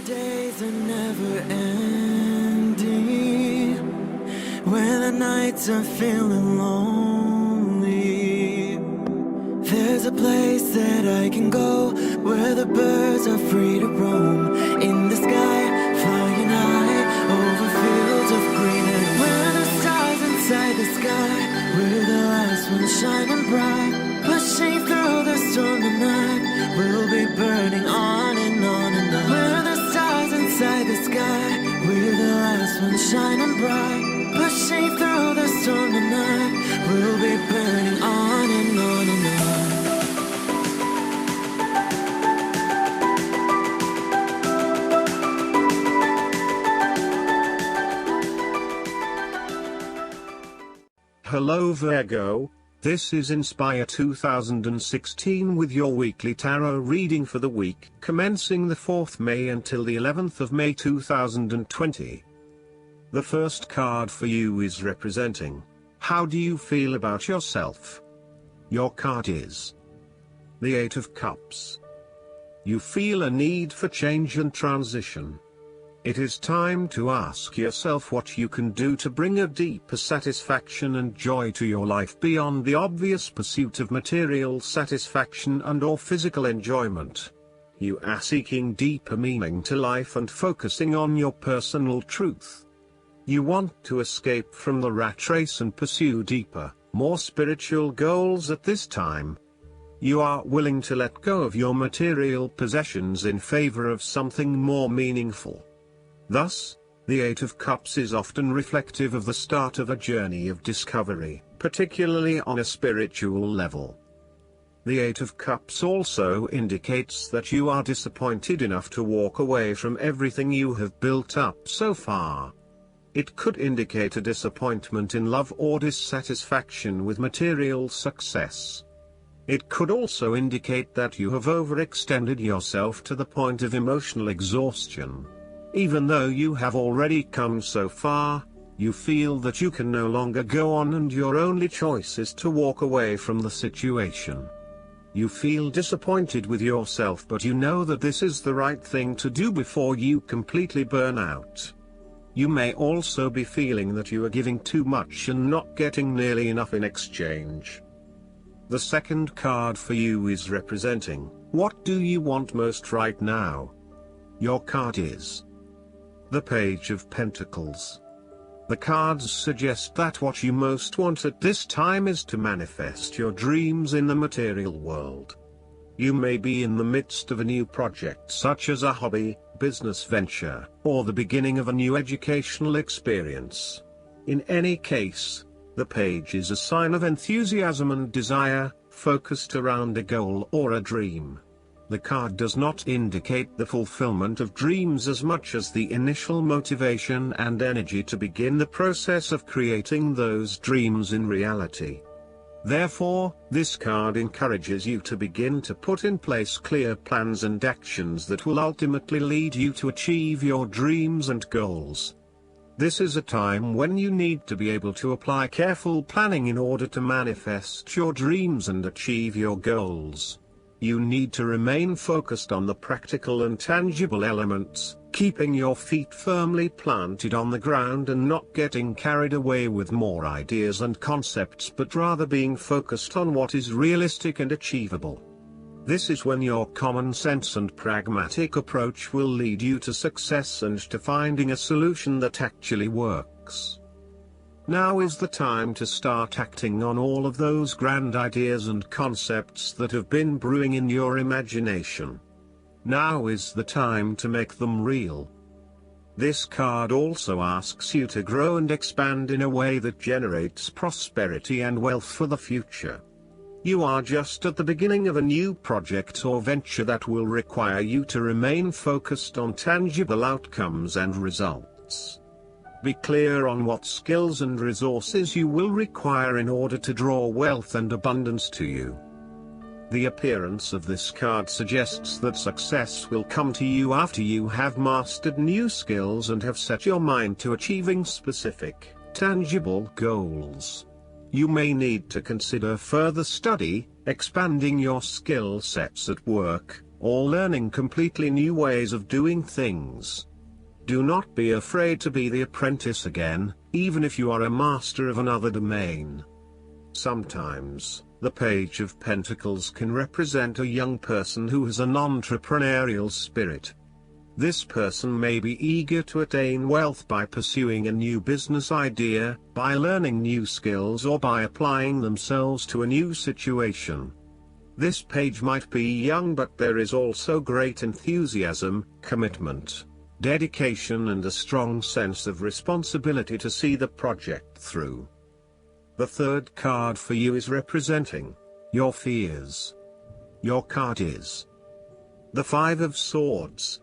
days are never ending, when the nights are feeling lonely, there's a place that I can go, where the birds are free to roam, in the sky, flying high, over fields of green, and where the stars inside the sky, we're the last ones shining bright, pushing through the storm tonight, we'll be burning on and on and on. We're the stars inside the sky, we're the last ones shining bright, pushing through the storm tonight, we'll be burning on and on and on. Hello Virgo, this is Inspire 2016 with your weekly tarot reading for the week commencing the 4th May until the 11th of May 2020. The first card for you is representing, how do you feel about yourself? Your card is the 8 of Cups. You feel a need for change and transition. It is time to ask yourself what you can do to bring a deeper satisfaction and joy to your life beyond the obvious pursuit of material satisfaction and/or physical enjoyment. You are seeking deeper meaning to life and focusing on your personal truth. You want to escape from the rat race and pursue deeper, more spiritual goals at this time. You are willing to let go of your material possessions in favor of something more meaningful. Thus, the 8 of Cups is often reflective of the start of a journey of discovery, particularly on a spiritual level. The 8 of Cups also indicates that you are disappointed enough to walk away from everything you have built up so far. It could indicate a disappointment in love or dissatisfaction with material success. It could also indicate that you have overextended yourself to the point of emotional exhaustion. Even though you have already come so far, you feel that you can no longer go on and your only choice is to walk away from the situation. You feel disappointed with yourself, but you know that this is the right thing to do before you completely burn out. You may also be feeling that you are giving too much and not getting nearly enough in exchange. The second card for you is representing, what do you want most right now? Your card is the Page of Pentacles. The cards suggest that what you most want at this time is to manifest your dreams in the material world. You may be in the midst of a new project such as a hobby, business venture, or the beginning of a new educational experience. In any case, the page is a sign of enthusiasm and desire, focused around a goal or a dream. The card does not indicate the fulfillment of dreams as much as the initial motivation and energy to begin the process of creating those dreams in reality. Therefore, this card encourages you to begin to put in place clear plans and actions that will ultimately lead you to achieve your dreams and goals. This is a time when you need to be able to apply careful planning in order to manifest your dreams and achieve your goals. You need to remain focused on the practical and tangible elements, keeping your feet firmly planted on the ground and not getting carried away with more ideas and concepts, but rather being focused on what is realistic and achievable. This is when your common sense and pragmatic approach will lead you to success and to finding a solution that actually works. Now is the time to start acting on all of those grand ideas and concepts that have been brewing in your imagination. Now is the time to make them real. This card also asks you to grow and expand in a way that generates prosperity and wealth for the future. You are just at the beginning of a new project or venture that will require you to remain focused on tangible outcomes and results. Be clear on what skills and resources you will require in order to draw wealth and abundance to you. The appearance of this card suggests that success will come to you after you have mastered new skills and have set your mind to achieving specific, tangible goals. You may need to consider further study, expanding your skill sets at work, or learning completely new ways of doing things. Do not be afraid to be the apprentice again, even if you are a master of another domain. Sometimes, the Page of Pentacles can represent a young person who has an entrepreneurial spirit. This person may be eager to attain wealth by pursuing a new business idea, by learning new skills, or by applying themselves to a new situation. This page might be young, but there is also great enthusiasm, commitment, dedication, and a strong sense of responsibility to see the project through. The third card for you is representing your fears. Your card is the Five of Swords.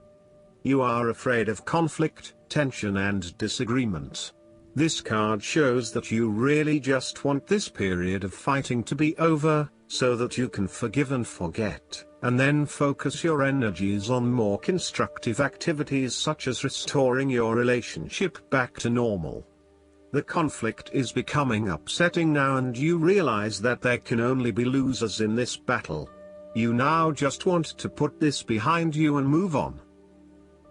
You are afraid of conflict, tension, and disagreement. This card shows that you really just want this period of fighting to be over, so that you can forgive and forget, and then focus your energies on more constructive activities such as restoring your relationship back to normal. The conflict is becoming upsetting now, and you realize that there can only be losers in this battle. You now just want to put this behind you and move on.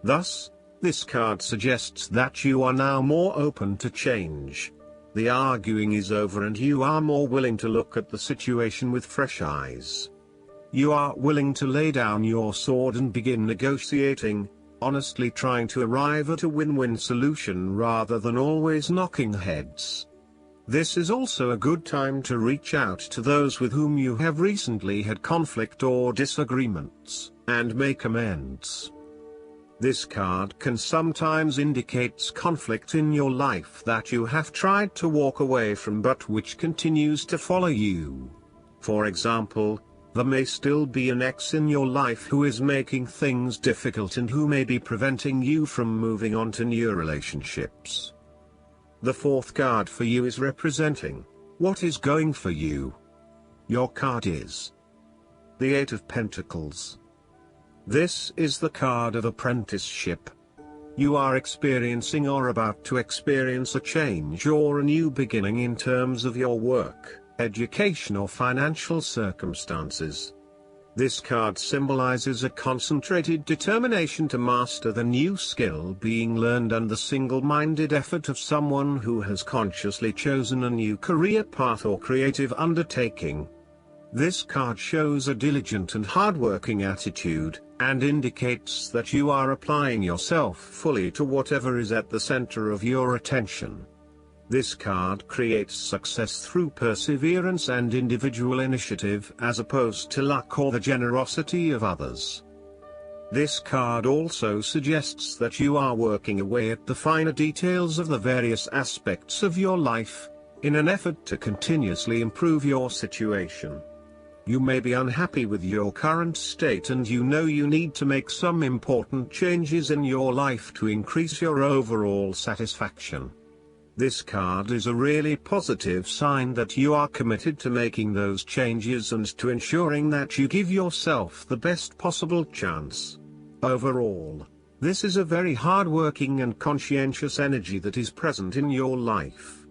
Thus, this card suggests that you are now more open to change. The arguing is over and you are more willing to look at the situation with fresh eyes. You are willing to lay down your sword and begin negotiating, honestly trying to arrive at a win-win solution rather than always knocking heads. This is also a good time to reach out to those with whom you have recently had conflict or disagreements, and make amends. This card can sometimes indicate conflict in your life that you have tried to walk away from but which continues to follow you. For example, there may still be an ex in your life who is making things difficult and who may be preventing you from moving on to new relationships. The fourth card for you is representing what is going for you. Your card is the Eight of Pentacles. This is the card of apprenticeship. You are experiencing or about to experience a change or a new beginning in terms of your work, education, or financial circumstances. This card symbolizes a concentrated determination to master the new skill being learned and the single-minded effort of someone who has consciously chosen a new career path or creative undertaking. This card shows a diligent and hardworking attitude, and indicates that you are applying yourself fully to whatever is at the center of your attention. This card creates success through perseverance and individual initiative as opposed to luck or the generosity of others. This card also suggests that you are working away at the finer details of the various aspects of your life, in an effort to continuously improve your situation. You may be unhappy with your current state and you know you need to make some important changes in your life to increase your overall satisfaction. This card is a really positive sign that you are committed to making those changes and to ensuring that you give yourself the best possible chance. Overall, this is a very hard-working and conscientious energy that is present in your life.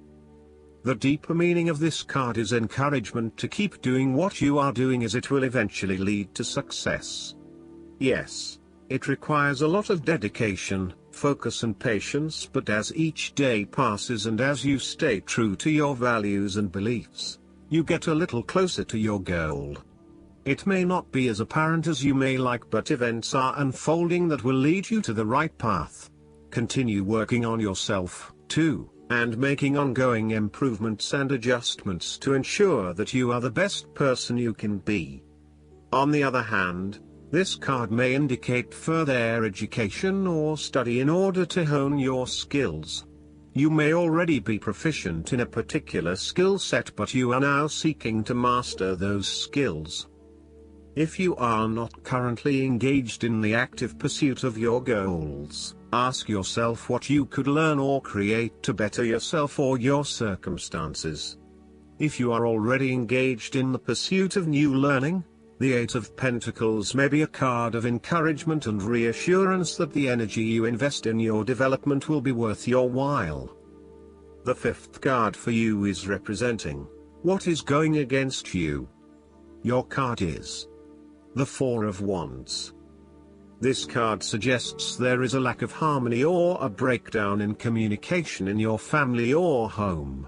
The deeper meaning of this card is encouragement to keep doing what you are doing, as it will eventually lead to success. Yes, it requires a lot of dedication, focus and patience, but as each day passes and as you stay true to your values and beliefs, you get a little closer to your goal. It may not be as apparent as you may like, but events are unfolding that will lead you to the right path. Continue working on yourself, too, and making ongoing improvements and adjustments to ensure that you are the best person you can be. On the other hand, this card may indicate further education or study in order to hone your skills. You may already be proficient in a particular skill set, but you are now seeking to master those skills. If you are not currently engaged in the active pursuit of your goals, ask yourself what you could learn or create to better yourself or your circumstances. If you are already engaged in the pursuit of new learning, the Eight of Pentacles may be a card of encouragement and reassurance that the energy you invest in your development will be worth your while. The fifth card for you is representing what is going against you. Your card is The Four of Wands. This card suggests there is a lack of harmony or a breakdown in communication in your family or home.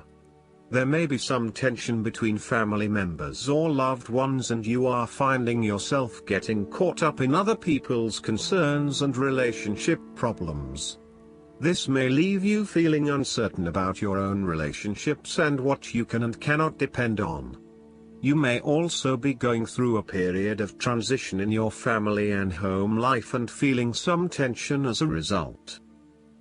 There may be some tension between family members or loved ones, and you are finding yourself getting caught up in other people's concerns and relationship problems. This may leave you feeling uncertain about your own relationships and what you can and cannot depend on. You may also be going through a period of transition in your family and home life and feeling some tension as a result.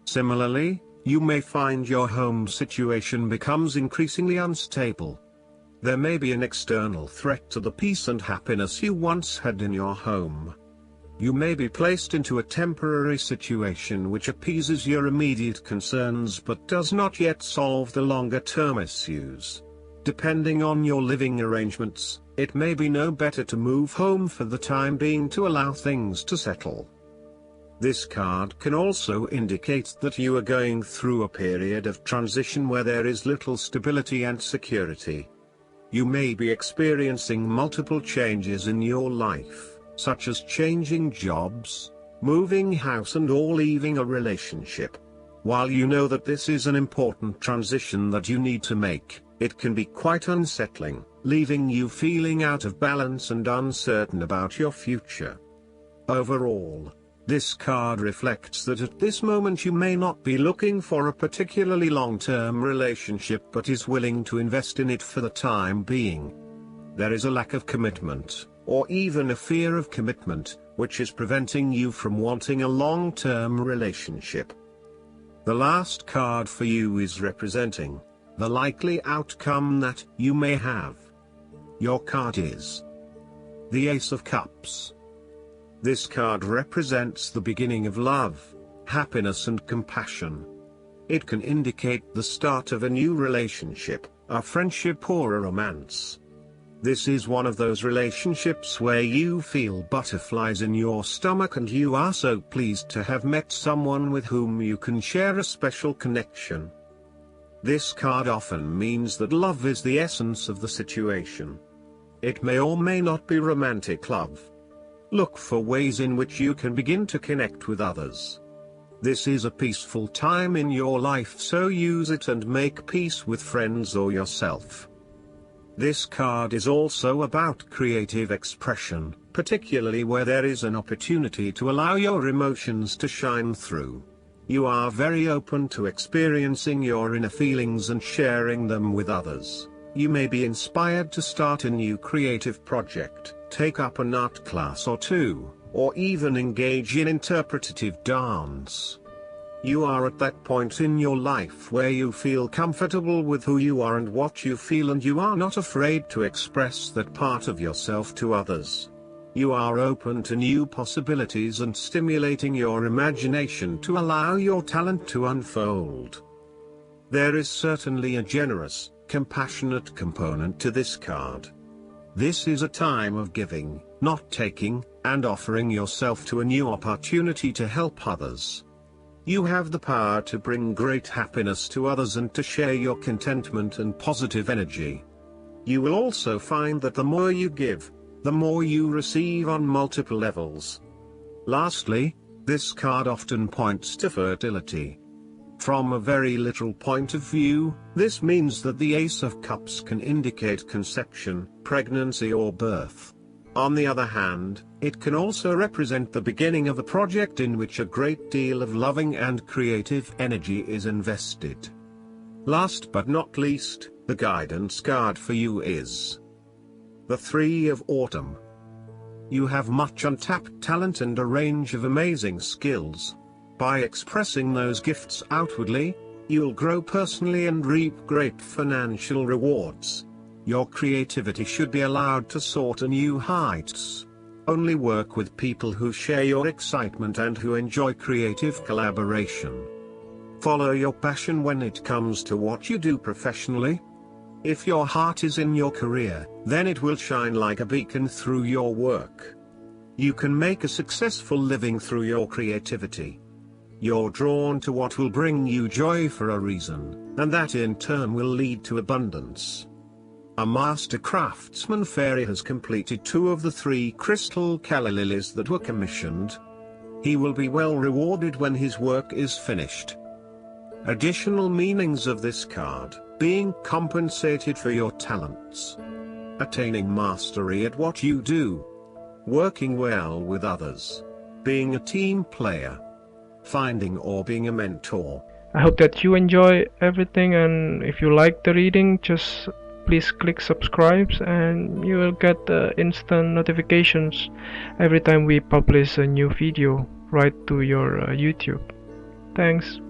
Similarly, you may find your home situation becomes increasingly unstable. There may be an external threat to the peace and happiness you once had in your home. You may be placed into a temporary situation which appeases your immediate concerns but does not yet solve the longer-term issues. Depending on your living arrangements, it may be no better to move home for the time being to allow things to settle. This card can also indicate that you are going through a period of transition where there is little stability and security. You may be experiencing multiple changes in your life, such as changing jobs, moving house or leaving a relationship. While you know that this is an important transition that you need to make, it can be quite unsettling, leaving you feeling out of balance and uncertain about your future. Overall, this card reflects that at this moment you may not be looking for a particularly long-term relationship but is willing to invest in it for the time being. There is a lack of commitment, or even a fear of commitment, which is preventing you from wanting a long-term relationship. The last card for you is representing the likely outcome that you may have. Your card is the Ace of Cups. This card represents the beginning of love, happiness and compassion. It can indicate the start of a new relationship, a friendship or a romance. This is one of those relationships where you feel butterflies in your stomach and you are so pleased to have met someone with whom you can share a special connection. This card often means that love is the essence of the situation. It may or may not be romantic love. Look for ways in which you can begin to connect with others. This is a peaceful time in your life, so use it and make peace with friends or yourself. This card is also about creative expression, particularly where there is an opportunity to allow your emotions to shine through. You are very open to experiencing your inner feelings and sharing them with others. You may be inspired to start a new creative project, take up an art class or two, or even engage in interpretative dance. You are at that point in your life where you feel comfortable with who you are and what you feel, and you are not afraid to express that part of yourself to others. You are open to new possibilities and stimulating your imagination to allow your talent to unfold. There is certainly a generous, compassionate component to this card. This is a time of giving, not taking, and offering yourself to a new opportunity to help others. You have the power to bring great happiness to others and to share your contentment and positive energy. You will also find that the more you give, the more you receive on multiple levels. Lastly, this card often points to fertility. From a very literal point of view, this means that the Ace of Cups can indicate conception, pregnancy or birth. On the other hand, it can also represent the beginning of a project in which a great deal of loving and creative energy is invested. Last but not least, the guidance card for you is the Three of Autumn. You have much untapped talent and a range of amazing skills. By expressing those gifts outwardly, you'll grow personally and reap great financial rewards. Your creativity should be allowed to soar to new heights. Only work with people who share your excitement and who enjoy creative collaboration. Follow your passion when it comes to what you do professionally. If your heart is in your career, then it will shine like a beacon through your work. You can make a successful living through your creativity. You're drawn to what will bring you joy for a reason, and that in turn will lead to abundance. A master craftsman fairy has completed 2 of the 3 crystal calla lilies that were commissioned. He will be well rewarded when his work is finished. Additional meanings of this card: being compensated for your talents, attaining mastery at what you do, working well with others, being a team player, finding or being a mentor. I hope that you enjoy everything, and if you like the reading, just please click subscribe and you will get instant notifications every time we publish a new video right to your YouTube. Thanks.